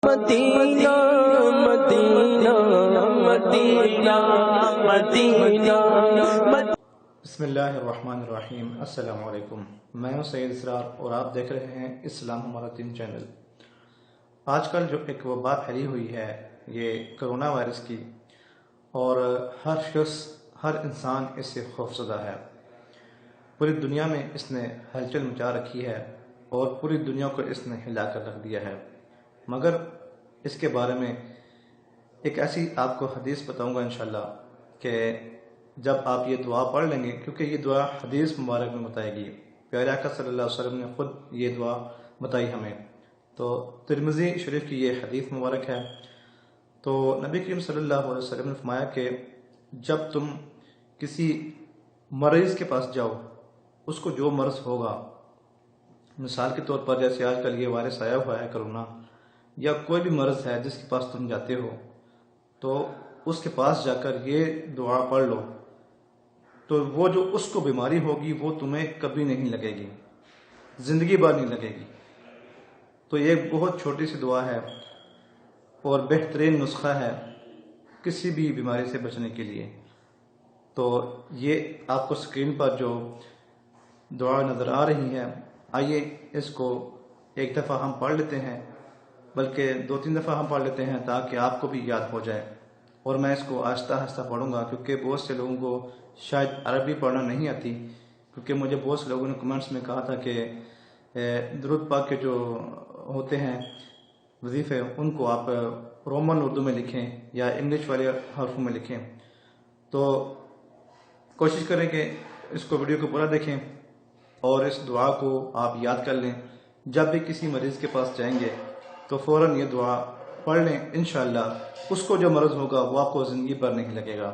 مدینہ مدینہ مدینہ مدینہ بسم اللہ الرحمن الرحیم۔ السلام علیکم، میں ہوں سید اسرار اور آپ دیکھ رہے ہیں اسلام ہمارا دین چینل۔ آج کل جو ایک وبا پھیلی ہوئی ہے یہ کرونا وائرس کی، اور ہر شخص ہر انسان اس سے خوفزدہ ہے۔ پوری دنیا میں اس نے ہلچل مچا رکھی ہے اور پوری دنیا کو اس نے ہلا کر رکھ دیا ہے۔ مگر اس کے بارے میں ایک ایسی آپ کو حدیث بتاؤں گا انشاءاللہ کہ جب آپ یہ دعا پڑھ لیں گے، کیونکہ یہ دعا حدیث مبارک میں بتائے گی، پیارے آقا صلی اللہ علیہ وسلم نے خود یہ دعا بتائی ہمیں۔ تو ترمذی شریف کی یہ حدیث مبارک ہے۔ تو نبی کریم صلی اللہ علیہ وسلم نے فرمایا کہ جب تم کسی مریض کے پاس جاؤ، اس کو جو مرض ہوگا، مثال کے طور پر جیسے آج کل یہ وائرس آیا ہوا ہے کرونا، یا کوئی بھی مرض ہے جس کے پاس تم جاتے ہو، تو اس کے پاس جا کر یہ دعا پڑھ لو، تو وہ جو اس کو بیماری ہوگی وہ تمہیں کبھی نہیں لگے گی، زندگی بھر نہیں لگے گی۔ تو یہ بہت چھوٹی سی دعا ہے اور بہترین نسخہ ہے کسی بھی بیماری سے بچنے کے لیے۔ تو یہ آپ کو اسکرین پر جو دعا نظر آ رہی ہے، آئیے اس کو ایک دفعہ ہم پڑھ لیتے ہیں، بلکہ 2-3 دفعہ ہم پڑھ لیتے ہیں تاکہ آپ کو بھی یاد ہو جائے۔ اور میں اس کو آہستہ آہستہ پڑھوں گا کیونکہ بہت سے لوگوں کو شاید عربی پڑھنا نہیں آتی، کیونکہ مجھے بہت سے لوگوں نے کمنٹس میں کہا تھا کہ درود پاک کے جو ہوتے ہیں وظیفے ان کو آپ رومن اردو میں لکھیں یا انگلش والے حرفوں میں لکھیں۔ تو کوشش کریں کہ اس کو ویڈیو کو پورا دیکھیں اور اس دعا کو آپ یاد کر لیں۔ جب بھی کسی مریض کے پاس جائیں گے تو فوراً یہ دعا پڑھ لیں، انشاءاللہ اس کو جو مرض ہوگا وہ آپ کو زندگی پر نہیں لگے گا،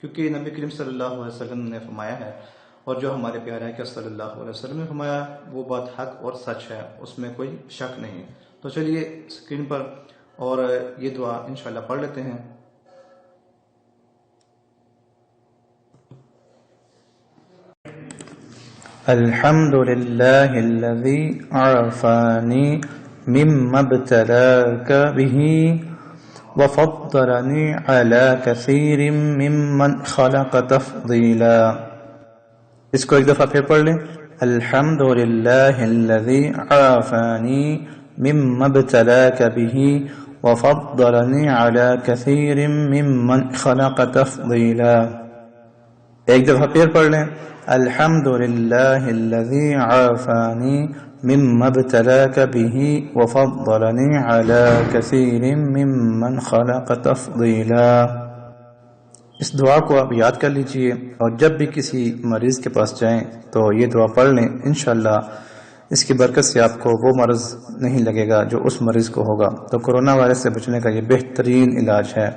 کیونکہ نبی کریم صلی اللہ علیہ وسلم نے فرمایا ہے، اور جو ہمارے پیارے ہیں کہ صلی اللہ علیہ وسلم نے فرمایا وہ بات حق اور سچ ہے، اس میں کوئی شک نہیں۔ تو چلیے اسکرین پر اور یہ دعا انشاءاللہ پڑھ لیتے ہیں۔ الحمد للہ الذی عافانی مما ابتلاک به وفضلنی علی کثیر ممن خلق تفضیلا۔ اس کو ایک دفعہ پھر پڑھ لیں۔ الحمد للہ الذی عافانی مما ابتلاک به وفضلنی علی کثیر ممن خلق تفضیلا۔ ایک دفعہ پھر پڑھ لیں۔ الحمد للہ الذی عافانی مما ابتلاک به وفضلنی علی کثیر ممن خلق تفضیلا۔ اس دعا کو آپ یاد کر لیجئے، اور جب بھی کسی مریض کے پاس جائیں تو یہ دعا پڑھ لیں، انشاءاللہ اس کی برکت سے آپ کو وہ مرض نہیں لگے گا جو اس مریض کو ہوگا۔ تو کرونا وائرس سے بچنے کا یہ بہترین علاج ہے۔